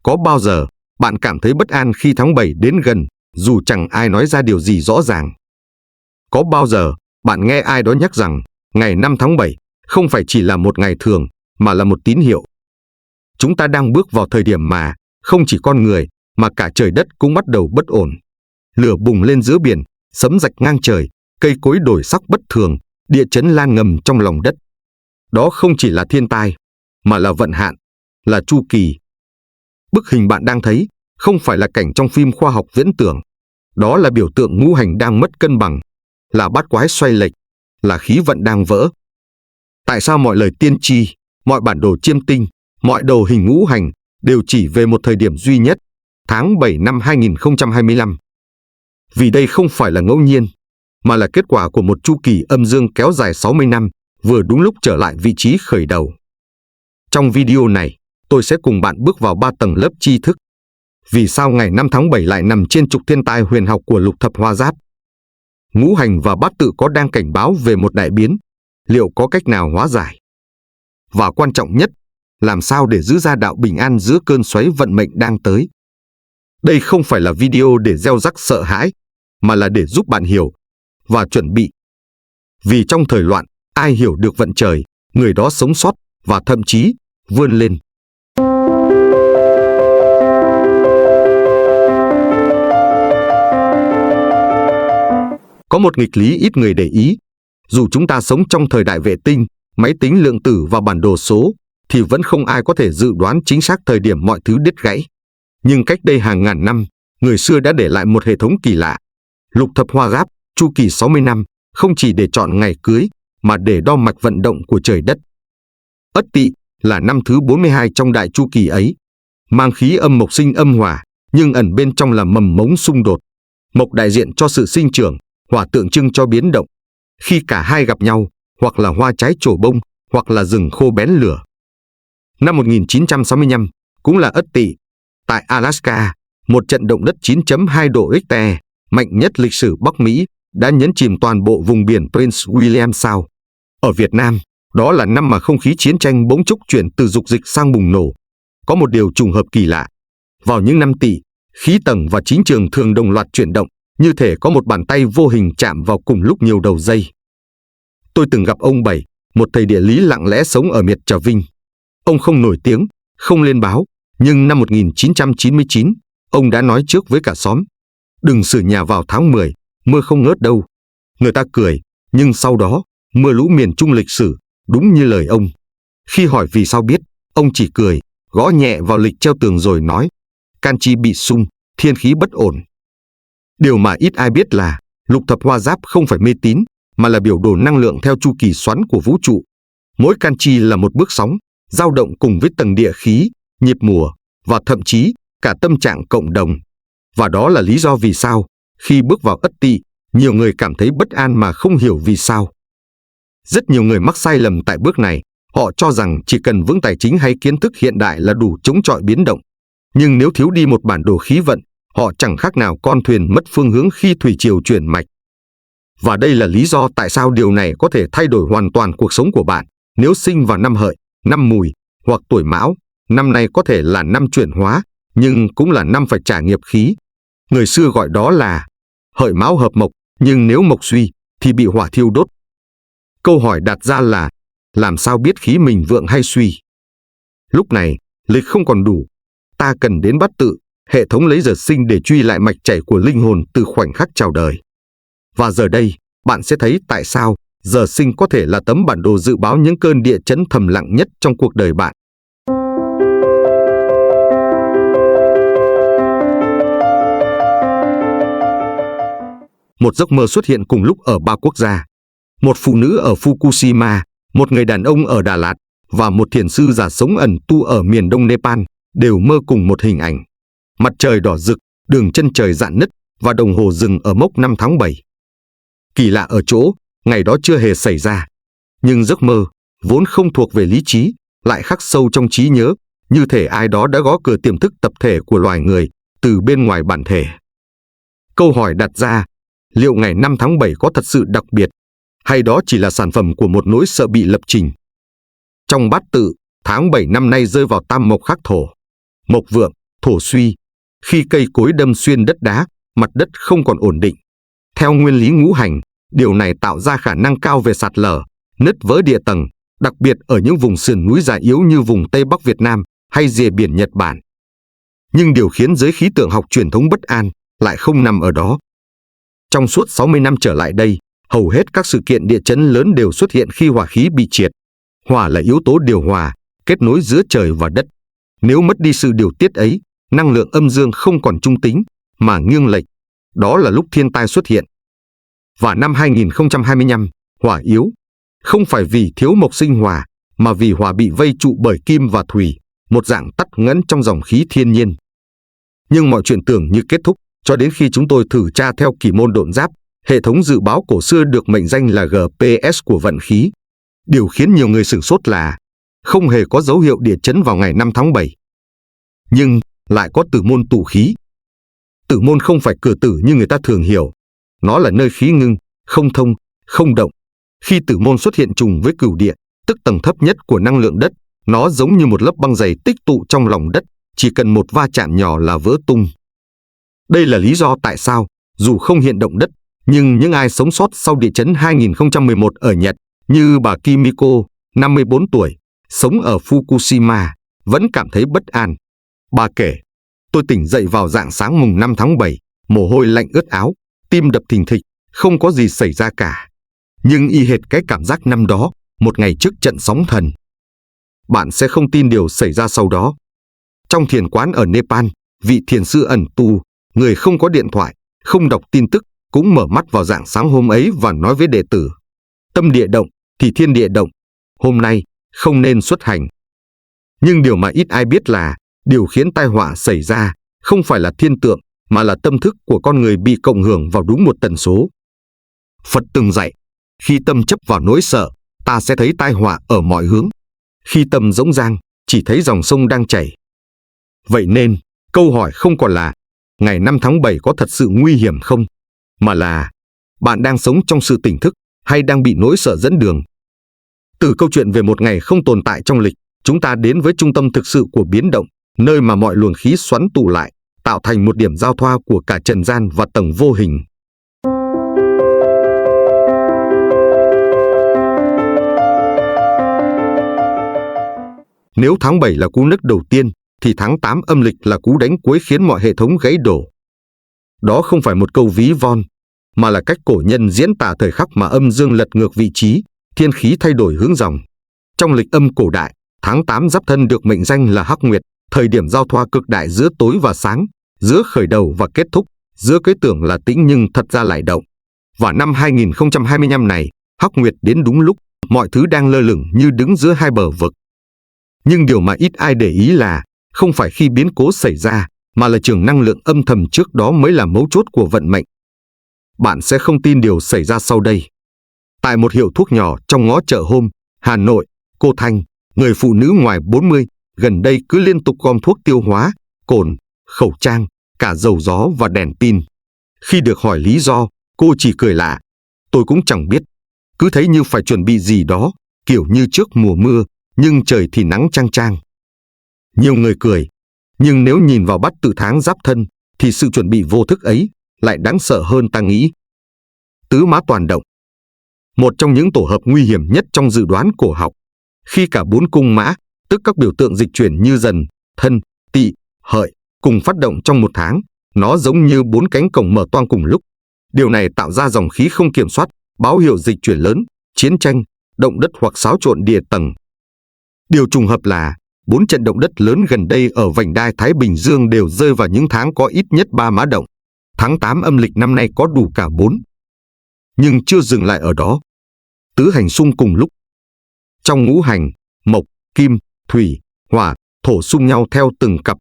Có bao giờ bạn cảm thấy bất an khi tháng 7 đến gần, dù chẳng ai nói ra điều gì rõ ràng? Có bao giờ bạn nghe ai đó nhắc rằng ngày 5 tháng 7 không phải chỉ là một ngày thường, mà là một tín hiệu? Chúng ta đang bước vào thời điểm mà không chỉ con người, mà cả trời đất cũng bắt đầu bất ổn. Lửa bùng lên giữa biển, sấm rạch ngang trời, cây cối đổi sắc bất thường, địa chấn lan ngầm trong lòng đất. Đó không chỉ là thiên tai, mà là vận hạn, là chu kỳ. Bức hình bạn đang thấy không phải là cảnh trong phim khoa học viễn tưởng. Đó là biểu tượng ngũ hành đang mất cân bằng, là bát quái xoay lệch, là khí vận đang vỡ. Tại sao mọi lời tiên tri, mọi bản đồ chiêm tinh, mọi đồ hình ngũ hành đều chỉ về một thời điểm duy nhất, tháng 7 năm 2025? Vì đây không phải là ngẫu nhiên, mà là kết quả của một chu kỳ âm dương kéo dài 60 năm, vừa đúng lúc trở lại vị trí khởi đầu. Trong video này, tôi sẽ cùng bạn bước vào 3 tầng lớp tri thức. Vì sao ngày 5 tháng 7 lại nằm trên trục thiên tai huyền học của lục thập hoa giáp? Ngũ hành và bát tự có đang cảnh báo về một đại biến, liệu có cách nào hóa giải? Và quan trọng nhất, làm sao để giữ gia đạo bình an giữa cơn xoáy vận mệnh đang tới? Đây không phải là video để gieo rắc sợ hãi, mà là để giúp bạn hiểu và chuẩn bị. Vì trong thời loạn, ai hiểu được vận trời, người đó sống sót và thậm chí vươn lên. Có một nghịch lý ít người để ý. Dù chúng ta sống trong thời đại vệ tinh, máy tính lượng tử và bản đồ số, thì vẫn không ai có thể dự đoán chính xác thời điểm mọi thứ đứt gãy. Nhưng cách đây hàng ngàn năm, người xưa đã để lại một hệ thống kỳ lạ. Lục thập hoa giáp, chu kỳ 60 năm, không chỉ để chọn ngày cưới, mà để đo mạch vận động của trời đất. Ất Tỵ là năm thứ 42 trong đại chu kỳ ấy, mang khí âm mộc sinh âm hỏa, nhưng ẩn bên trong là mầm mống xung đột. Mộc đại diện cho sự sinh trưởng, hỏa tượng trưng cho biến động. Khi cả hai gặp nhau, hoặc là hoa trái trổ bông, hoặc là rừng khô bén lửa. Năm 1965, cũng là Ất Tỵ, tại Alaska, một trận động đất 9.2 độ Richter, mạnh nhất lịch sử Bắc Mỹ, đã nhấn chìm toàn bộ vùng biển Prince William Sound. Ở Việt Nam, đó là năm mà không khí chiến tranh bỗng chốc chuyển từ dục dịch sang bùng nổ. Có một điều trùng hợp kỳ lạ. Vào những năm Tỵ, khí tầng và chính trường thường đồng loạt chuyển động, như thể có một bàn tay vô hình chạm vào cùng lúc nhiều đầu dây. Tôi từng gặp ông Bảy, một thầy địa lý lặng lẽ sống ở miệt Trà Vinh. Ông không nổi tiếng, không lên báo, nhưng năm 1999, ông đã nói trước với cả xóm: đừng sửa nhà vào tháng 10, mưa không ngớt đâu. Người ta cười, nhưng sau đó, mưa lũ miền Trung lịch sử, đúng như lời ông. Khi hỏi vì sao biết, ông chỉ cười, gõ nhẹ vào lịch treo tường rồi nói: can chi bị sung, thiên khí bất ổn. Điều mà ít ai biết là lục thập hoa giáp không phải mê tín, mà là biểu đồ năng lượng theo chu kỳ xoắn của vũ trụ. Mỗi can chi là một bước sóng, dao động cùng với tầng địa khí, nhịp mùa, và thậm chí cả tâm trạng cộng đồng. Và đó là lý do vì sao, khi bước vào Ất Tỵ, nhiều người cảm thấy bất an mà không hiểu vì sao. Rất nhiều người mắc sai lầm tại bước này, họ cho rằng chỉ cần vững tài chính hay kiến thức hiện đại là đủ chống chọi biến động. Nhưng nếu thiếu đi một bản đồ khí vận, họ chẳng khác nào con thuyền mất phương hướng khi thủy triều chuyển mạch. Và đây là lý do tại sao điều này có thể thay đổi hoàn toàn cuộc sống của bạn. Nếu sinh vào năm Hợi, năm Mùi hoặc tuổi Mão, năm nay có thể là năm chuyển hóa, nhưng cũng là năm phải trả nghiệp khí. Người xưa gọi đó là Hợi Mão hợp mộc, nhưng nếu mộc suy thì bị hỏa thiêu đốt. Câu hỏi đặt ra là làm sao biết khí mình vượng hay suy? Lúc này, lịch không còn đủ. Ta cần đến bát tự, hệ thống lấy giờ sinh để truy lại mạch chảy của linh hồn từ khoảnh khắc chào đời. Và giờ đây, bạn sẽ thấy tại sao giờ sinh có thể là tấm bản đồ dự báo những cơn địa chấn thầm lặng nhất trong cuộc đời bạn. Một giấc mơ xuất hiện cùng lúc ở 3 quốc gia. Một phụ nữ ở Fukushima, một người đàn ông ở Đà Lạt và một thiền sư già sống ẩn tu ở miền đông Nepal đều mơ cùng một hình ảnh. Mặt trời đỏ rực, đường chân trời rạn nứt và đồng hồ dừng ở mốc 5 tháng 7. Kỳ lạ ở chỗ, ngày đó chưa hề xảy ra. Nhưng giấc mơ, vốn không thuộc về lý trí, lại khắc sâu trong trí nhớ, như thể ai đó đã gõ cửa tiềm thức tập thể của loài người, từ bên ngoài bản thể. Câu hỏi đặt ra, liệu ngày 5 tháng 7 có thật sự đặc biệt, hay đó chỉ là sản phẩm của một nỗi sợ bị lập trình? Trong bát tự, tháng 7 năm nay rơi vào tam mộc khắc thổ. Mộc vượng, thổ suy. Khi cây cối đâm xuyên đất đá, mặt đất không còn ổn định. Theo nguyên lý ngũ hành, điều này tạo ra khả năng cao về sạt lở, nứt vỡ địa tầng, đặc biệt ở những vùng sườn núi già yếu như vùng Tây Bắc Việt Nam hay rìa biển Nhật Bản. Nhưng điều khiến giới khí tượng học truyền thống bất an lại không nằm ở đó. Trong suốt 60 năm trở lại đây, hầu hết các sự kiện địa chấn lớn đều xuất hiện khi hỏa khí bị triệt. Hỏa là yếu tố điều hòa, kết nối giữa trời và đất. Nếu mất đi sự điều tiết ấy, năng lượng âm dương không còn trung tính, mà nghiêng lệch. Đó là lúc thiên tai xuất hiện. Và năm 2025, hỏa yếu. Không phải vì thiếu mộc sinh hỏa, mà vì hỏa bị vây trụ bởi kim và thủy, một dạng tắc nghẽn trong dòng khí thiên nhiên. Nhưng mọi chuyện tưởng như kết thúc, cho đến khi chúng tôi thử tra theo kỳ môn độn giáp, hệ thống dự báo cổ xưa được mệnh danh là GPS của vận khí. Điều khiến nhiều người sửng sốt là không hề có dấu hiệu địa chấn vào ngày 5 tháng 7. Nhưng lại có tử môn tụ khí. Tử môn không phải cửa tử như người ta thường hiểu. Nó là nơi khí ngưng, không thông, không động. Khi tử môn xuất hiện trùng với cửu địa, tức tầng thấp nhất của năng lượng đất, nó giống như một lớp băng dày tích tụ trong lòng đất, chỉ cần một va chạm nhỏ là vỡ tung. Đây là lý do tại sao, dù không hiện động đất, nhưng những ai sống sót sau địa chấn 2011 ở Nhật, như bà Kimiko, 54 tuổi, sống ở Fukushima, vẫn cảm thấy bất an. Bà kể, tôi tỉnh dậy vào rạng sáng mùng 5 tháng 7, mồ hôi lạnh ướt áo, tim đập thình thịch, không có gì xảy ra cả. Nhưng y hệt cái cảm giác năm đó, một ngày trước trận sóng thần. Bạn sẽ không tin điều xảy ra sau đó. Trong thiền quán ở Nepal, vị thiền sư ẩn tu, người không có điện thoại, không đọc tin tức, cũng mở mắt vào rạng sáng hôm ấy và nói với đệ tử: tâm địa động thì thiên địa động, hôm nay không nên xuất hành. Nhưng điều mà ít ai biết là điều khiến tai họa xảy ra không phải là thiên tượng, mà là tâm thức của con người bị cộng hưởng vào đúng một tần số. Phật từng dạy, khi tâm chấp vào nỗi sợ, ta sẽ thấy tai họa ở mọi hướng. Khi tâm rỗng rang, chỉ thấy dòng sông đang chảy. Vậy nên, câu hỏi không còn là ngày 5 tháng 7 có thật sự nguy hiểm không, mà là bạn đang sống trong sự tỉnh thức hay đang bị nỗi sợ dẫn đường. Từ câu chuyện về một ngày không tồn tại trong lịch, chúng ta đến với trung tâm thực sự của biến động, nơi mà mọi luồng khí xoắn tụ lại, tạo thành một điểm giao thoa của cả trần gian và tầng vô hình. Nếu tháng 7 là cú nấc đầu tiên, thì tháng 8 âm lịch là cú đánh cuối khiến mọi hệ thống gãy đổ. Đó không phải một câu ví von, mà là cách cổ nhân diễn tả thời khắc mà âm dương lật ngược vị trí, thiên khí thay đổi hướng dòng. Trong lịch âm cổ đại, tháng 8 Giáp Thân được mệnh danh là Hắc Nguyệt, thời điểm giao thoa cực đại giữa tối và sáng, giữa khởi đầu và kết thúc, giữa cái tưởng là tĩnh nhưng thật ra lại động. Và năm 2025 này, Hắc Nguyệt đến đúng lúc, mọi thứ đang lơ lửng như đứng giữa hai bờ vực. Nhưng điều mà ít ai để ý là không phải khi biến cố xảy ra, mà là trường năng lượng âm thầm trước đó mới là mấu chốt của vận mệnh. Bạn sẽ không tin điều xảy ra sau đây. Tại một hiệu thuốc nhỏ trong ngõ chợ Hôm, Hà Nội, cô Thanh, người phụ nữ ngoài 40, gần đây cứ liên tục gom thuốc tiêu hóa, cồn, khẩu trang, cả dầu gió và đèn pin. Khi được hỏi lý do, cô chỉ cười lạ. Tôi cũng chẳng biết. Cứ thấy như phải chuẩn bị gì đó, kiểu như trước mùa mưa, nhưng trời thì nắng chang chang. Nhiều người cười, nhưng nếu nhìn vào bát tự tháng Giáp Thân, thì sự chuẩn bị vô thức ấy lại đáng sợ hơn ta nghĩ. Tứ mã toàn động. Một trong những tổ hợp nguy hiểm nhất trong dự đoán cổ học. Khi cả 4 cung mã, tức các biểu tượng dịch chuyển như Dần, Thân, Tỵ, Hợi, cùng phát động trong một tháng, nó giống như 4 cánh cổng mở toang cùng lúc. Điều này tạo ra dòng khí không kiểm soát, báo hiệu dịch chuyển lớn, chiến tranh, động đất hoặc xáo trộn địa tầng. Điều trùng hợp là 4 trận động đất lớn gần đây ở vành đai Thái Bình Dương đều rơi vào những tháng có ít nhất 3 mã động. Tháng 8 âm lịch năm nay có đủ cả 4. Nhưng chưa dừng lại ở đó. Tứ hành xung cùng lúc. Trong ngũ hành, mộc, kim, thủy, hỏa, thổ xung nhau theo từng cặp.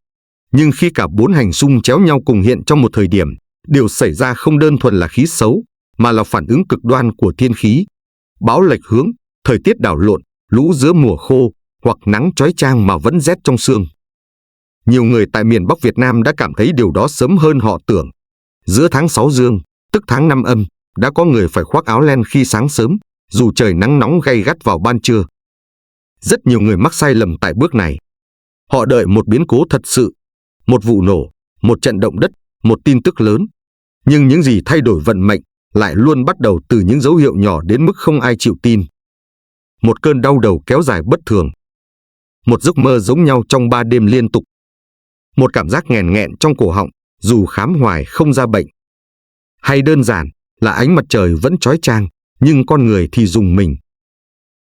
Nhưng khi cả 4 hành xung chéo nhau cùng hiện trong một thời điểm, điều xảy ra không đơn thuần là khí xấu, mà là phản ứng cực đoan của thiên khí. Bão lệch hướng, thời tiết đảo lộn, lũ giữa mùa khô, hoặc nắng chói chang mà vẫn rét trong xương. Nhiều người tại miền Bắc Việt Nam đã cảm thấy điều đó sớm hơn họ tưởng. Giữa tháng 6 dương, tức tháng 5 âm, đã có người phải khoác áo len khi sáng sớm, dù trời nắng nóng gay gắt vào ban trưa. Rất nhiều người mắc sai lầm tại bước này. Họ đợi một biến cố thật sự, một vụ nổ, một trận động đất, một tin tức lớn. Nhưng những gì thay đổi vận mệnh lại luôn bắt đầu từ những dấu hiệu nhỏ đến mức không ai chịu tin. Một cơn đau đầu kéo dài bất thường. Một giấc mơ giống nhau trong 3 đêm liên tục. Một cảm giác nghèn nghẹn trong cổ họng, dù khám hoài không ra bệnh. Hay đơn giản là ánh mặt trời vẫn chói chang, nhưng con người thì rùng mình.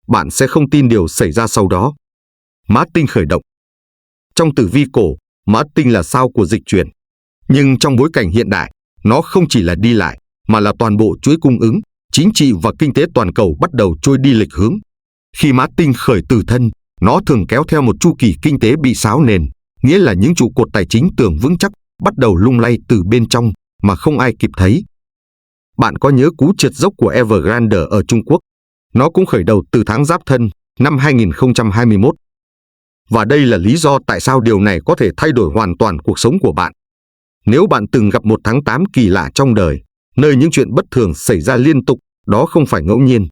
Bạn sẽ không tin điều xảy ra sau đó. Mã tinh khởi động. Trong tử vi cổ, Mã tinh là sao của dịch chuyển. Nhưng trong bối cảnh hiện đại, nó không chỉ là đi lại, mà là toàn bộ chuỗi cung ứng, chính trị và kinh tế toàn cầu bắt đầu trôi đi lệch hướng. Khi Mã tinh khởi từ thân, nó thường kéo theo một chu kỳ kinh tế bị xáo nền, nghĩa là những trụ cột tài chính tưởng vững chắc bắt đầu lung lay từ bên trong mà không ai kịp thấy. Bạn có nhớ cú trượt dốc của Evergrande ở Trung Quốc? Nó cũng khởi đầu từ tháng Giáp Thân năm 2021. Và đây là lý do tại sao điều này có thể thay đổi hoàn toàn cuộc sống của bạn. Nếu bạn từng gặp một tháng 8 kỳ lạ trong đời, nơi những chuyện bất thường xảy ra liên tục, đó không phải ngẫu nhiên.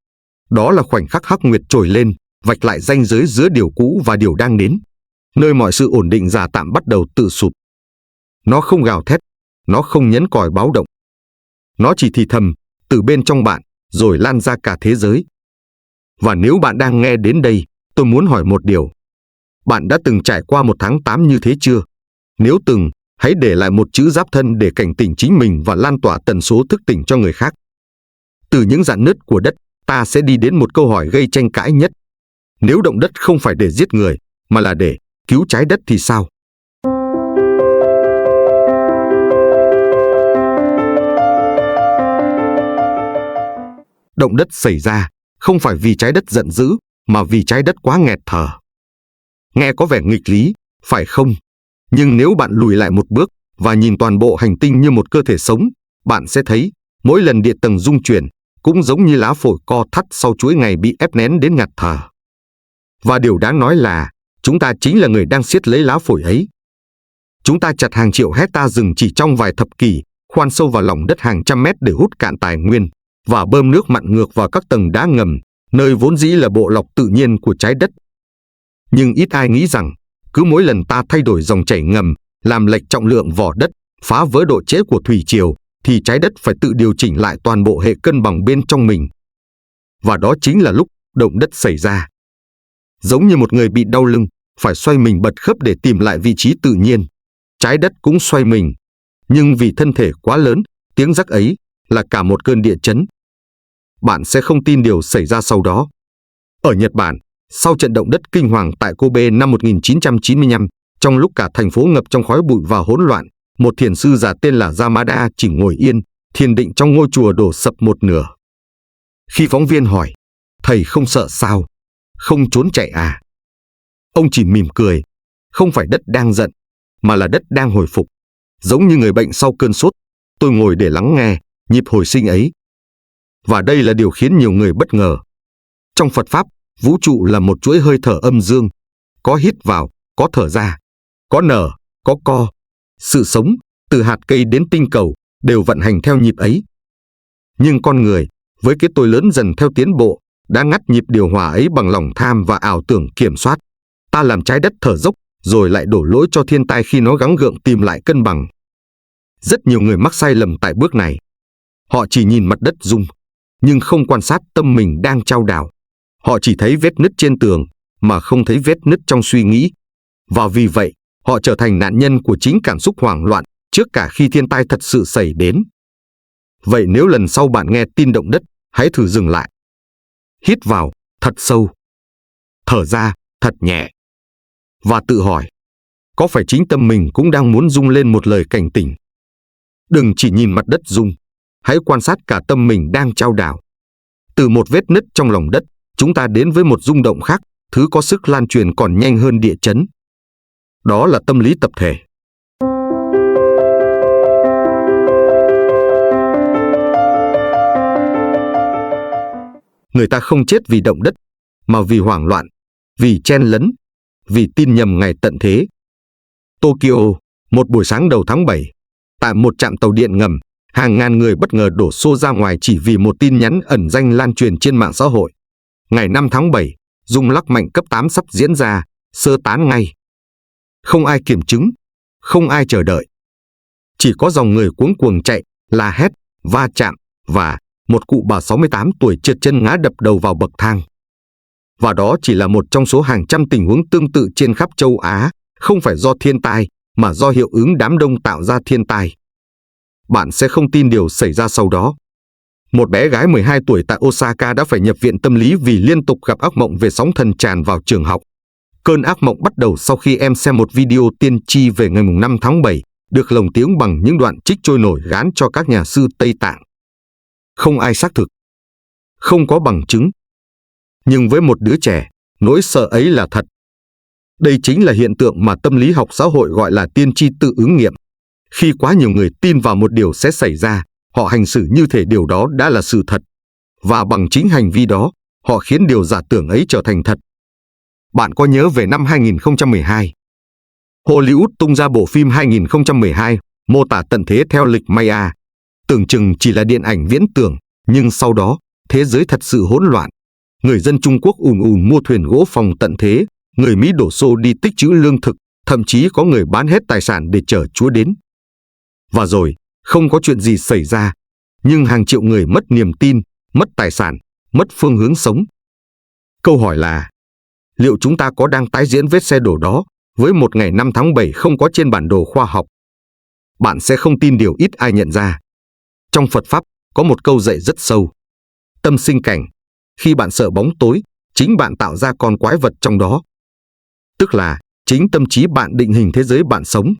Đó là khoảnh khắc hắc nguyệt trồi lên, vạch lại ranh giới giữa điều cũ và điều đang đến. Nơi mọi sự ổn định giả tạm bắt đầu tự sụp. Nó không gào thét, nó không nhấn còi báo động. Nó chỉ thì thầm, từ bên trong bạn, rồi lan ra cả thế giới. Và nếu bạn đang nghe đến đây, tôi muốn hỏi một điều. Bạn đã từng trải qua một tháng 8 như thế chưa? Nếu từng, hãy để lại một chữ Giáp Thân để cảnh tỉnh chính mình và lan tỏa tần số thức tỉnh cho người khác. Từ những rạn nứt của đất, ta sẽ đi đến một câu hỏi gây tranh cãi nhất. Nếu động đất không phải để giết người, mà là để cứu trái đất thì sao? Động đất xảy ra không phải vì trái đất giận dữ, mà vì trái đất quá nghẹt thở. Nghe có vẻ nghịch lý, phải không? Nhưng nếu bạn lùi lại một bước và nhìn toàn bộ hành tinh như một cơ thể sống, bạn sẽ thấy mỗi lần địa tầng rung chuyển cũng giống như lá phổi co thắt sau chuỗi ngày bị ép nén đến ngạt thở. Và điều đáng nói là chúng ta chính là người đang siết lấy lá phổi ấy. Chúng ta chặt hàng triệu hecta rừng chỉ trong vài thập kỷ, khoan sâu vào lòng đất hàng trăm mét để hút cạn tài nguyên và bơm nước mặn ngược vào các tầng đá ngầm, nơi vốn dĩ là bộ lọc tự nhiên của trái đất. Nhưng ít ai nghĩ rằng, cứ mỗi lần ta thay đổi dòng chảy ngầm, làm lệch trọng lượng vỏ đất, phá vỡ độ trễ của thủy triều, thì trái đất phải tự điều chỉnh lại toàn bộ hệ cân bằng bên trong mình. Và đó chính là lúc động đất xảy ra. Giống như một người bị đau lưng, phải xoay mình bật khớp để tìm lại vị trí tự nhiên. Trái đất cũng xoay mình. Nhưng vì thân thể quá lớn, tiếng rắc ấy là cả một cơn địa chấn. Bạn sẽ không tin điều xảy ra sau đó. Ở Nhật Bản, sau trận động đất kinh hoàng tại Kobe năm 1995, trong lúc cả thành phố ngập trong khói bụi và hỗn loạn, một thiền sư già tên là Yamada chỉ ngồi yên, thiền định trong ngôi chùa đổ sập một nửa. Khi phóng viên hỏi, thầy không sợ sao? Không trốn chạy à? Ông chỉ mỉm cười. Không phải đất đang giận, mà là đất đang hồi phục. Giống như người bệnh sau cơn sốt, tôi ngồi để lắng nghe nhịp hồi sinh ấy. Và đây là điều khiến nhiều người bất ngờ. Trong Phật Pháp, vũ trụ là một chuỗi hơi thở âm dương. Có hít vào, có thở ra. Có nở, có co. Sự sống, từ hạt cây đến tinh cầu, đều vận hành theo nhịp ấy. Nhưng con người, với cái tôi lớn dần theo tiến bộ, đã ngắt nhịp điều hòa ấy bằng lòng tham và ảo tưởng kiểm soát. Ta làm trái đất thở dốc, rồi lại đổ lỗi cho thiên tai khi nó gắng gượng tìm lại cân bằng. Rất nhiều người mắc sai lầm tại bước này. Họ chỉ nhìn mặt đất rung, nhưng không quan sát tâm mình đang chao đảo. Họ chỉ thấy vết nứt trên tường, mà không thấy vết nứt trong suy nghĩ. Và vì vậy, họ trở thành nạn nhân của chính cảm xúc hoảng loạn trước cả khi thiên tai thật sự xảy đến. Vậy nếu lần sau bạn nghe tin động đất, hãy thử dừng lại. Hít vào, thật sâu. Thở ra, thật nhẹ. Và tự hỏi, có phải chính tâm mình cũng đang muốn rung lên một lời cảnh tỉnh? Đừng chỉ nhìn mặt đất rung, hãy quan sát cả tâm mình đang chao đảo. Từ một vết nứt trong lòng đất, chúng ta đến với một rung động khác, thứ có sức lan truyền còn nhanh hơn địa chấn. Đó là tâm lý tập thể. Người ta không chết vì động đất, mà vì hoảng loạn, vì chen lấn, vì tin nhầm ngày tận thế. Tokyo, một buổi sáng đầu tháng 7, tại một trạm tàu điện ngầm, hàng ngàn người bất ngờ đổ xô ra ngoài chỉ vì một tin nhắn ẩn danh lan truyền trên mạng xã hội. Ngày 5 tháng 7, rung lắc mạnh cấp 8 sắp diễn ra, sơ tán ngay. Không ai kiểm chứng, không ai chờ đợi. Chỉ có dòng người cuống cuồng chạy, la hét, va chạm và một cụ bà 68 tuổi trượt chân ngã đập đầu vào bậc thang. Và đó chỉ là một trong số hàng trăm tình huống tương tự trên khắp châu Á, không phải do thiên tai, mà do hiệu ứng đám đông tạo ra thiên tai. Bạn sẽ không tin điều xảy ra sau đó. Một bé gái 12 tuổi tại Osaka đã phải nhập viện tâm lý vì liên tục gặp ác mộng về sóng thần tràn vào trường học. Cơn ác mộng bắt đầu sau khi em xem một video tiên tri về ngày 5 tháng 7, được lồng tiếng bằng những đoạn trích trôi nổi gán cho các nhà sư Tây Tạng. Không ai xác thực, không có bằng chứng. Nhưng với một đứa trẻ, nỗi sợ ấy là thật. Đây chính là hiện tượng mà tâm lý học xã hội gọi là tiên tri tự ứng nghiệm. Khi quá nhiều người tin vào một điều sẽ xảy ra, họ hành xử như thể điều đó đã là sự thật. Và bằng chính hành vi đó, họ khiến điều giả tưởng ấy trở thành thật. Bạn có nhớ về năm 2012? Hollywood tung ra bộ phim 2012, mô tả tận thế theo lịch Maya. Tưởng chừng chỉ là điện ảnh viễn tưởng, nhưng sau đó, thế giới thật sự hỗn loạn. Người dân Trung Quốc ùn ùn mua thuyền gỗ phòng tận thế, người Mỹ đổ xô đi tích trữ lương thực, thậm chí có người bán hết tài sản để chờ Chúa đến. Và rồi, không có chuyện gì xảy ra, nhưng hàng triệu người mất niềm tin, mất tài sản, mất phương hướng sống. Câu hỏi là, liệu chúng ta có đang tái diễn vết xe đổ đó với một ngày 5 tháng 7 không có trên bản đồ khoa học? Bạn sẽ không tin điều ít ai nhận ra. Trong Phật Pháp, có một câu dạy rất sâu. Tâm sinh cảnh, khi bạn sợ bóng tối, chính bạn tạo ra con quái vật trong đó. Tức là, chính tâm trí bạn định hình thế giới bạn sống.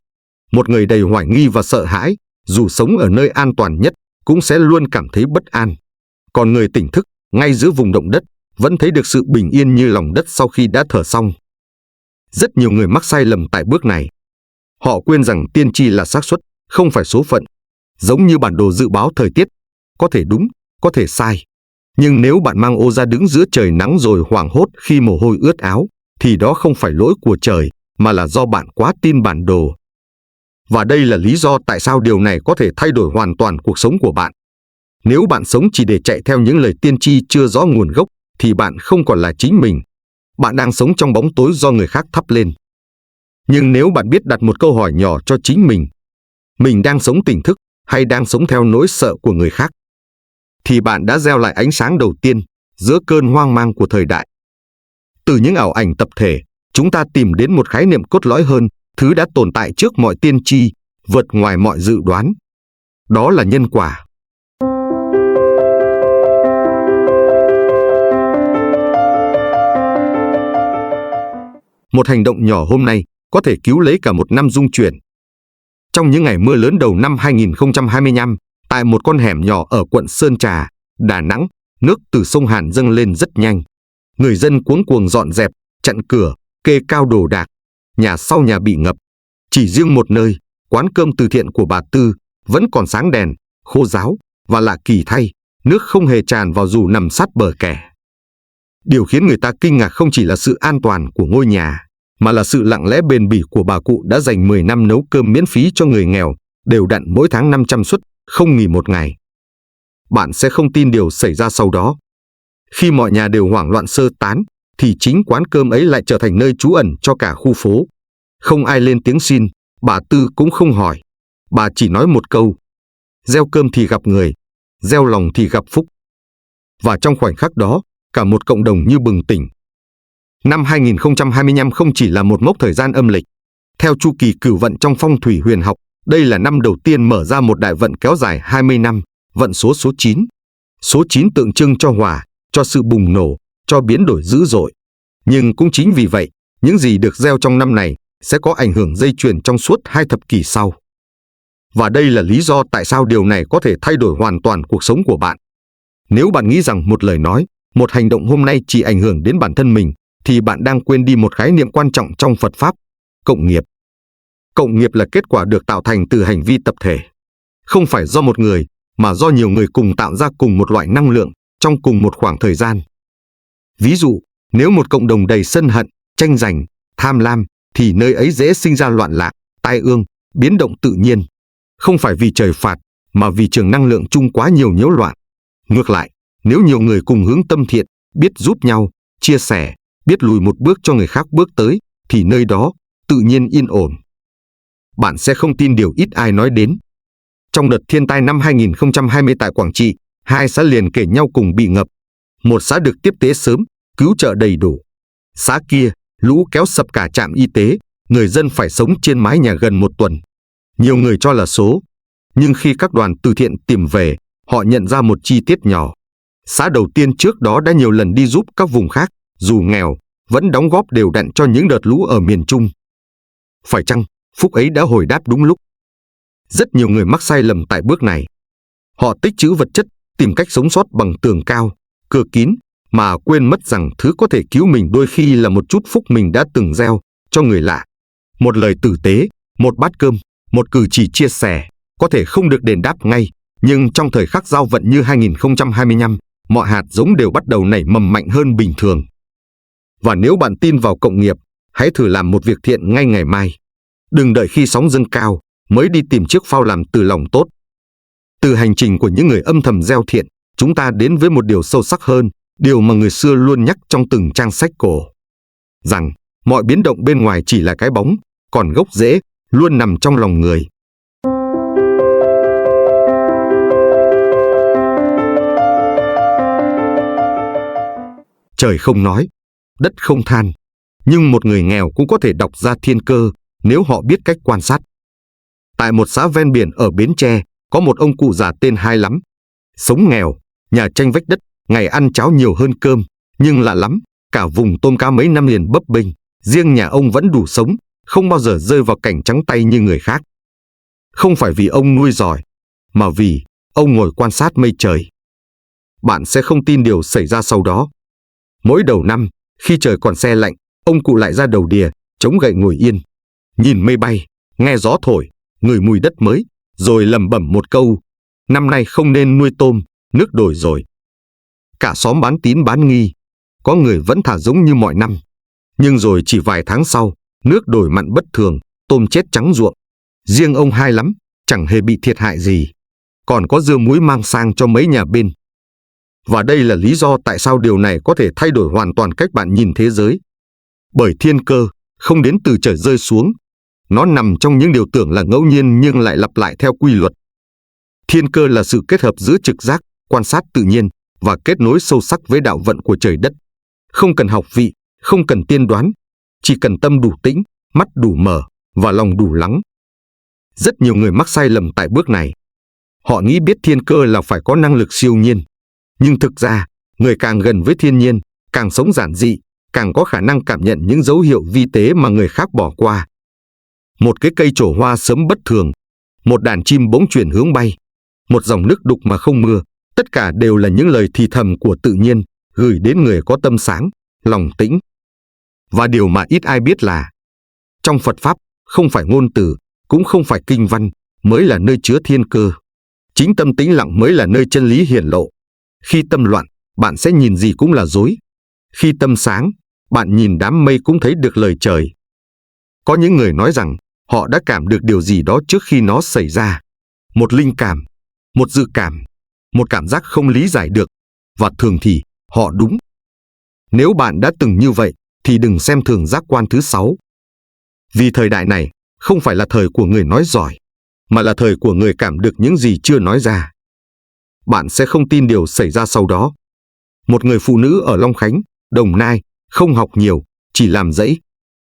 Một người đầy hoài nghi và sợ hãi, dù sống ở nơi an toàn nhất, cũng sẽ luôn cảm thấy bất an. Còn người tỉnh thức, ngay giữa vùng động đất, vẫn thấy được sự bình yên như lòng đất sau khi đã thở xong. Rất nhiều người mắc sai lầm tại bước này. Họ quên rằng tiên tri là xác suất, không phải số phận. Giống như bản đồ dự báo thời tiết, có thể đúng, có thể sai. Nhưng nếu bạn mang ô ra đứng giữa trời nắng rồi hoảng hốt khi mồ hôi ướt áo, thì đó không phải lỗi của trời, mà là do bạn quá tin bản đồ. Và đây là lý do tại sao điều này có thể thay đổi hoàn toàn cuộc sống của bạn. Nếu bạn sống chỉ để chạy theo những lời tiên tri chưa rõ nguồn gốc, thì bạn không còn là chính mình. Bạn đang sống trong bóng tối do người khác thắp lên. Nhưng nếu bạn biết đặt một câu hỏi nhỏ cho chính mình đang sống tỉnh thức hay đang sống theo nỗi sợ của người khác, thì bạn đã gieo lại ánh sáng đầu tiên giữa cơn hoang mang của thời đại. Từ những ảo ảnh tập thể, chúng ta tìm đến một khái niệm cốt lõi hơn, thứ đã tồn tại trước mọi tiên tri, vượt ngoài mọi dự đoán. Đó là nhân quả. Một hành động nhỏ hôm nay có thể cứu lấy cả một năm dung chuyển. Trong những ngày mưa lớn đầu năm 2025, tại một con hẻm nhỏ ở quận Sơn Trà, Đà Nẵng, nước từ sông Hàn dâng lên rất nhanh. Người dân cuống cuồng dọn dẹp, chặn cửa, kê cao đồ đạc. Nhà sau nhà bị ngập. Chỉ riêng một nơi, quán cơm từ thiện của bà Tư, vẫn còn sáng đèn, khô ráo, và lạ kỳ thay, nước không hề tràn vào dù nằm sát bờ kè. Điều khiến người ta kinh ngạc không chỉ là sự an toàn của ngôi nhà, mà là sự lặng lẽ bền bỉ của bà cụ đã dành 10 năm nấu cơm miễn phí cho người nghèo, đều đặn mỗi tháng 500 suất, không nghỉ một ngày. Bạn sẽ không tin điều xảy ra sau đó. Khi mọi nhà đều hoảng loạn sơ tán, thì chính quán cơm ấy lại trở thành nơi trú ẩn cho cả khu phố. Không ai lên tiếng xin, bà Tư cũng không hỏi. Bà chỉ nói một câu: gieo cơm thì gặp người, gieo lòng thì gặp phúc. Và trong khoảnh khắc đó, cả một cộng đồng như bừng tỉnh. Năm 2025 không chỉ là một mốc thời gian âm lịch. Theo chu kỳ cửu vận trong phong thủy huyền học, đây là năm đầu tiên mở ra một đại vận kéo dài 20 năm, vận số 9. Số 9 tượng trưng cho hỏa, cho sự bùng nổ, cho biến đổi dữ dội. Nhưng cũng chính vì vậy, những gì được gieo trong năm này sẽ có ảnh hưởng dây chuyền trong suốt 2 thập kỷ sau. Và đây là lý do tại sao điều này có thể thay đổi hoàn toàn cuộc sống của bạn. Nếu bạn nghĩ rằng một lời nói, một hành động hôm nay chỉ ảnh hưởng đến bản thân mình, thì bạn đang quên đi một khái niệm quan trọng trong Phật Pháp: cộng nghiệp. Cộng nghiệp là kết quả được tạo thành từ hành vi tập thể. Không phải do một người, mà do nhiều người cùng tạo ra cùng một loại năng lượng trong cùng một khoảng thời gian. Ví dụ, nếu một cộng đồng đầy sân hận, tranh giành, tham lam, thì nơi ấy dễ sinh ra loạn lạc, tai ương, biến động tự nhiên. Không phải vì trời phạt, mà vì trường năng lượng chung quá nhiều nhiễu loạn. Ngược lại, nếu nhiều người cùng hướng tâm thiện, biết giúp nhau, chia sẻ, biết lùi một bước cho người khác bước tới, thì nơi đó tự nhiên yên ổn. bạn sẽ không tin điều ít ai nói đến. Trong đợt thiên tai năm 2020 tại Quảng Trị, 2 xã liền kề nhau cùng bị ngập. Một xã được tiếp tế sớm, cứu trợ đầy đủ. Xã kia, lũ kéo sập cả trạm y tế, người dân phải sống trên mái nhà gần 1 tuần. Nhiều người cho là số, nhưng khi các đoàn từ thiện tìm về, họ nhận ra một chi tiết nhỏ. Xã đầu tiên trước đó đã nhiều lần đi giúp các vùng khác, dù nghèo, vẫn đóng góp đều đặn cho những đợt lũ ở miền Trung. Phải chăng, phúc ấy đã hồi đáp đúng lúc? Rất nhiều người mắc sai lầm tại bước này. Họ tích trữ vật chất, tìm cách sống sót bằng tường cao, cửa kín, mà quên mất rằng thứ có thể cứu mình đôi khi là một chút phúc mình đã từng gieo cho người lạ. Một lời tử tế, một bát cơm, một cử chỉ chia sẻ, có thể không được đền đáp ngay, nhưng trong thời khắc giao vận như 2025, mọi hạt giống đều bắt đầu nảy mầm mạnh hơn bình thường. Và nếu bạn tin vào cộng nghiệp, hãy thử làm một việc thiện ngay ngày mai. Đừng đợi khi sóng dâng cao mới đi tìm chiếc phao làm từ lòng tốt. Từ hành trình của những người âm thầm gieo thiện, chúng ta đến với một điều sâu sắc hơn, điều mà người xưa luôn nhắc trong từng trang sách cổ. Rằng, mọi biến động bên ngoài chỉ là cái bóng, còn gốc rễ luôn nằm trong lòng người. Trời không nói, đất không than, nhưng một người nghèo cũng có thể đọc ra thiên cơ nếu họ biết cách quan sát. Tại một xã ven biển ở Bến Tre, có một ông cụ già tên Hai Lắm. Sống nghèo, nhà tranh vách đất, ngày ăn cháo nhiều hơn cơm, nhưng lạ lắm, cả vùng tôm cá mấy năm liền bấp bênh, riêng nhà ông vẫn đủ sống, không bao giờ rơi vào cảnh trắng tay như người khác. Không phải vì ông nuôi giỏi, mà vì ông ngồi quan sát mây trời. Bạn sẽ không tin điều xảy ra sau đó. Mỗi đầu năm, khi trời còn se lạnh, ông cụ lại ra đầu đìa, chống gậy ngồi yên, nhìn mây bay, nghe gió thổi, ngửi mùi đất mới, rồi lẩm bẩm một câu: năm nay không nên nuôi tôm, nước đổi rồi. Cả xóm bán tín bán nghi, có người vẫn thả giống như mọi năm. Nhưng rồi chỉ vài tháng sau, nước đổi mặn bất thường, tôm chết trắng ruộng. Riêng ông Hai Lắm, chẳng hề bị thiệt hại gì, còn có dưa muối mang sang cho mấy nhà bên. Và đây là lý do tại sao điều này có thể thay đổi hoàn toàn cách bạn nhìn thế giới. Bởi thiên cơ không đến từ trời rơi xuống, nó nằm trong những điều tưởng là ngẫu nhiên nhưng lại lặp lại theo quy luật. Thiên cơ là sự kết hợp giữa trực giác, quan sát tự nhiên và kết nối sâu sắc với đạo vận của trời đất. Không cần học vị, không cần tiên đoán, chỉ cần tâm đủ tĩnh, mắt đủ mở và lòng đủ lắng. Rất nhiều người mắc sai lầm tại bước này. Họ nghĩ biết thiên cơ là phải có năng lực siêu nhiên. Nhưng thực ra, người càng gần với thiên nhiên, càng sống giản dị, càng có khả năng cảm nhận những dấu hiệu vi tế mà người khác bỏ qua. Một cái cây trổ hoa sớm bất thường, một đàn chim bỗng chuyển hướng bay, một dòng nước đục mà không mưa, tất cả đều là những lời thì thầm của tự nhiên, gửi đến người có tâm sáng, lòng tĩnh. Và điều mà ít ai biết là, trong Phật Pháp, không phải ngôn từ, cũng không phải kinh văn, mới là nơi chứa thiên cơ. Chính tâm tĩnh lặng mới là nơi chân lý hiển lộ. Khi tâm loạn, bạn sẽ nhìn gì cũng là dối. Khi tâm sáng, bạn nhìn đám mây cũng thấy được lời trời. Có những người nói rằng họ đã cảm được điều gì đó trước khi nó xảy ra. Một linh cảm, một dự cảm, một cảm giác không lý giải được. Và thường thì họ đúng. Nếu bạn đã từng như vậy, thì đừng xem thường giác quan thứ 6. Vì thời đại này không phải là thời của người nói giỏi, mà là thời của người cảm được những gì chưa nói ra. Bạn sẽ không tin điều xảy ra sau đó. Một người phụ nữ ở Long Khánh, Đồng Nai, không học nhiều, chỉ làm dãy.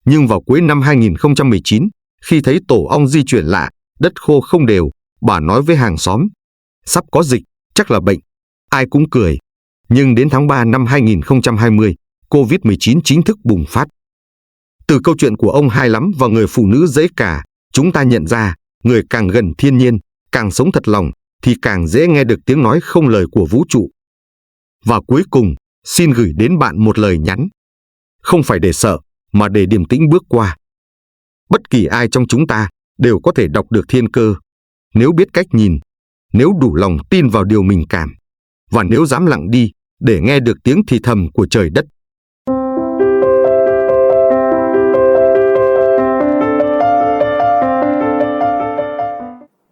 Nhưng vào cuối năm 2019, khi thấy tổ ong di chuyển lạ, đất khô không đều, bà nói với hàng xóm: sắp có dịch, chắc là bệnh. Ai cũng cười. Nhưng đến tháng 3 năm 2020, Covid-19 chính thức bùng phát. Từ câu chuyện của ông Hai Lắm và người phụ nữ dãy cả, chúng ta nhận ra, người càng gần thiên nhiên, càng sống thật lòng, thì càng dễ nghe được tiếng nói không lời của vũ trụ. Và cuối cùng, xin gửi đến bạn một lời nhắn. Không phải để sợ, mà để điềm tĩnh bước qua. Bất kỳ ai trong chúng ta đều có thể đọc được thiên cơ, nếu biết cách nhìn, nếu đủ lòng tin vào điều mình cảm, và nếu dám lặng đi để nghe được tiếng thì thầm của trời đất.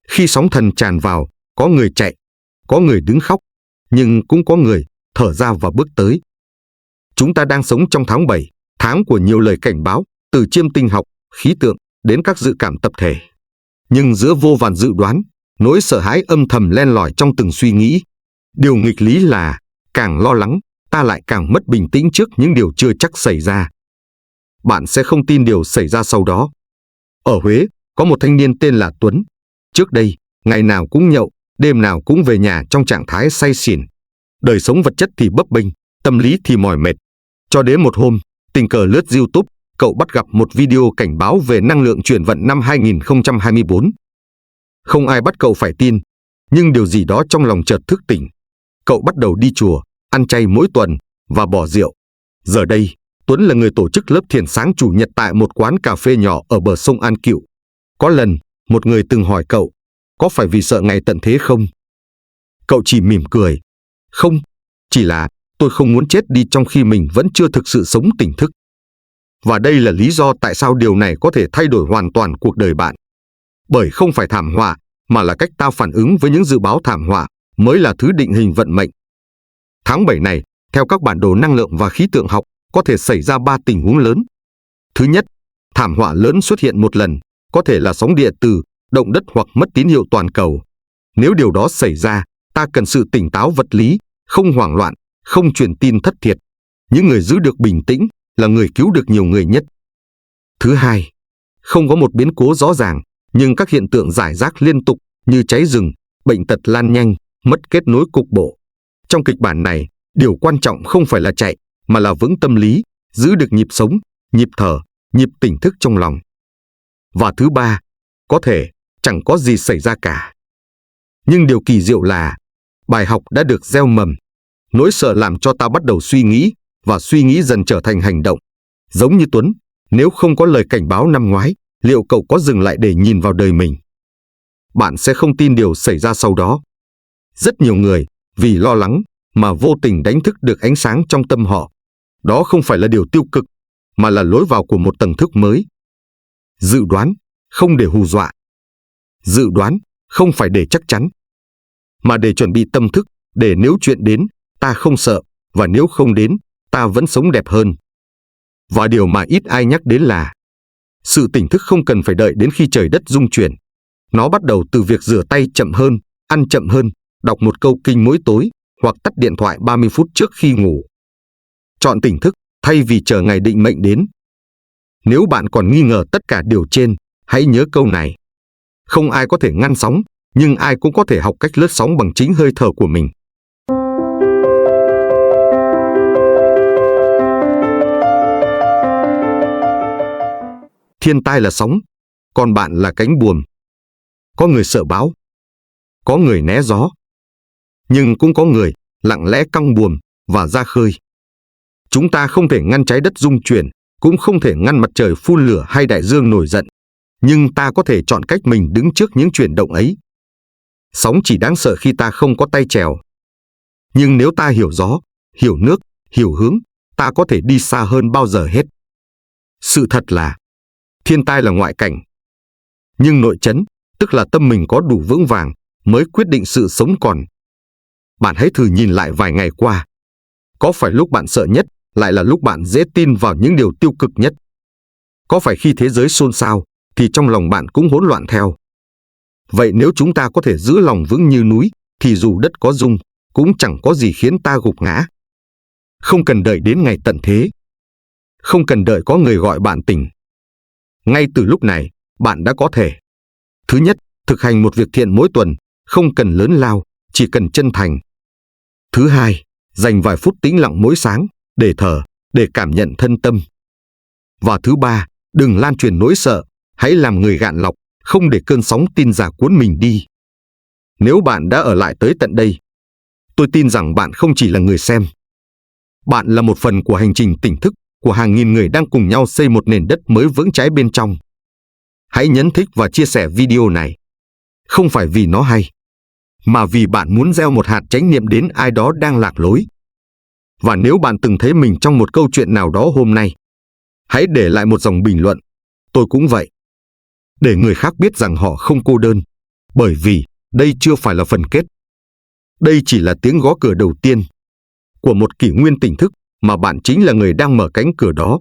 Khi sóng thần tràn vào, có người chạy, có người đứng khóc, nhưng cũng có người thở ra và bước tới. Chúng ta đang sống trong tháng 7, tháng của nhiều lời cảnh báo, từ chiêm tinh học, khí tượng đến các dự cảm tập thể. Nhưng giữa vô vàn dự đoán, nỗi sợ hãi âm thầm len lỏi trong từng suy nghĩ. Điều nghịch lý là, càng lo lắng, ta lại càng mất bình tĩnh trước những điều chưa chắc xảy ra. Bạn sẽ không tin điều xảy ra sau đó. Ở Huế, có một thanh niên tên là Tuấn. Trước đây, ngày nào cũng nhậu, đêm nào cũng về nhà trong trạng thái say xỉn. Đời sống vật chất thì bấp bênh, tâm lý thì mỏi mệt. Cho đến một hôm, tình cờ lướt YouTube, cậu bắt gặp một video cảnh báo về năng lượng chuyển vận năm 2024. Không ai bắt cậu phải tin, nhưng điều gì đó trong lòng chợt thức tỉnh. Cậu bắt đầu đi chùa, ăn chay mỗi tuần và bỏ rượu. Giờ đây, Tuấn là người tổ chức lớp thiền sáng chủ nhật tại một quán cà phê nhỏ ở bờ sông An Cựu. Có lần, một người từng hỏi cậu, có phải vì sợ ngày tận thế không? Cậu chỉ mỉm cười. Không, chỉ là tôi không muốn chết đi trong khi mình vẫn chưa thực sự sống tỉnh thức. Và đây là lý do tại sao điều này có thể thay đổi hoàn toàn cuộc đời bạn. Bởi không phải thảm họa, mà là cách ta phản ứng với những dự báo thảm họa mới là thứ định hình vận mệnh. Tháng 7 này, theo các bản đồ năng lượng và khí tượng học, có thể xảy ra 3 tình huống lớn. Thứ nhất, thảm họa lớn xuất hiện một lần, có thể là sóng địa tử, động đất hoặc mất tín hiệu toàn cầu. Nếu điều đó xảy ra, ta cần sự tỉnh táo vật lý, không hoảng loạn, không truyền tin thất thiệt. Những người giữ được bình tĩnh là người cứu được nhiều người nhất. Thứ hai, không có một biến cố rõ ràng, nhưng các hiện tượng rải rác liên tục như cháy rừng, bệnh tật lan nhanh, mất kết nối cục bộ. Trong kịch bản này, điều quan trọng không phải là chạy, mà là vững tâm lý, giữ được nhịp sống, nhịp thở, nhịp tỉnh thức trong lòng. Và thứ ba, có thể chẳng có gì xảy ra cả. Nhưng điều kỳ diệu là, bài học đã được gieo mầm. Nỗi sợ làm cho ta bắt đầu suy nghĩ, và suy nghĩ dần trở thành hành động. Giống như Tuấn, nếu không có lời cảnh báo năm ngoái, liệu cậu có dừng lại để nhìn vào đời mình? Bạn sẽ không tin điều xảy ra sau đó. Rất nhiều người, vì lo lắng, mà vô tình đánh thức được ánh sáng trong tâm họ. Đó không phải là điều tiêu cực, mà là lối vào của một tầng thức mới. Dự đoán, không để hù dọa. Dự đoán, không phải để chắc chắn, mà để chuẩn bị tâm thức, để nếu chuyện đến, ta không sợ, và nếu không đến, ta vẫn sống đẹp hơn. Và điều mà ít ai nhắc đến là, sự tỉnh thức không cần phải đợi đến khi trời đất rung chuyển. Nó bắt đầu từ việc rửa tay chậm hơn, ăn chậm hơn, đọc một câu kinh mỗi tối, hoặc tắt điện thoại 30 phút trước khi ngủ. Chọn tỉnh thức, thay vì chờ ngày định mệnh đến. Nếu bạn còn nghi ngờ tất cả điều trên, hãy nhớ câu này. Không ai có thể ngăn sóng, nhưng ai cũng có thể học cách lướt sóng bằng chính hơi thở của mình. Thiên tai là sóng, còn bạn là cánh buồm. Có người sợ bão, có người né gió, nhưng cũng có người lặng lẽ căng buồm và ra khơi. Chúng ta không thể ngăn trái đất rung chuyển, cũng không thể ngăn mặt trời phun lửa hay đại dương nổi giận, nhưng ta có thể chọn cách mình đứng trước những chuyển động ấy. Sóng chỉ đáng sợ khi ta không có tay chèo. Nhưng nếu ta hiểu gió, hiểu nước, hiểu hướng, ta có thể đi xa hơn bao giờ hết. Sự thật là, thiên tai là ngoại cảnh. Nhưng nội trấn, tức là tâm mình có đủ vững vàng, mới quyết định sự sống còn. Bạn hãy thử nhìn lại vài ngày qua. Có phải lúc bạn sợ nhất, lại là lúc bạn dễ tin vào những điều tiêu cực nhất? Có phải khi thế giới xôn xao, thì trong lòng bạn cũng hỗn loạn theo? Vậy nếu chúng ta có thể giữ lòng vững như núi, thì dù đất có rung, cũng chẳng có gì khiến ta gục ngã. Không cần đợi đến ngày tận thế. Không cần đợi có người gọi bạn tỉnh. Ngay từ lúc này, bạn đã có thể. Thứ nhất, thực hành một việc thiện mỗi tuần, không cần lớn lao, chỉ cần chân thành. Thứ hai, dành vài phút tĩnh lặng mỗi sáng, để thở, để cảm nhận thân tâm. Và thứ ba, đừng lan truyền nỗi sợ, hãy làm người gạn lọc, không để cơn sóng tin giả cuốn mình đi. Nếu bạn đã ở lại tới tận đây, tôi tin rằng bạn không chỉ là người xem. Bạn là một phần của hành trình tỉnh thức của hàng nghìn người đang cùng nhau xây một nền đất mới vững chãi bên trong. Hãy nhấn thích và chia sẻ video này. Không phải vì nó hay, mà vì bạn muốn gieo một hạt chánh niệm đến ai đó đang lạc lối. Và nếu bạn từng thấy mình trong một câu chuyện nào đó hôm nay, hãy để lại một dòng bình luận. Tôi cũng vậy. Để người khác biết rằng họ không cô đơn. Bởi vì đây chưa phải là phần kết. Đây chỉ là tiếng gõ cửa đầu tiên của một kỷ nguyên tỉnh thức mà bạn chính là người đang mở cánh cửa đó.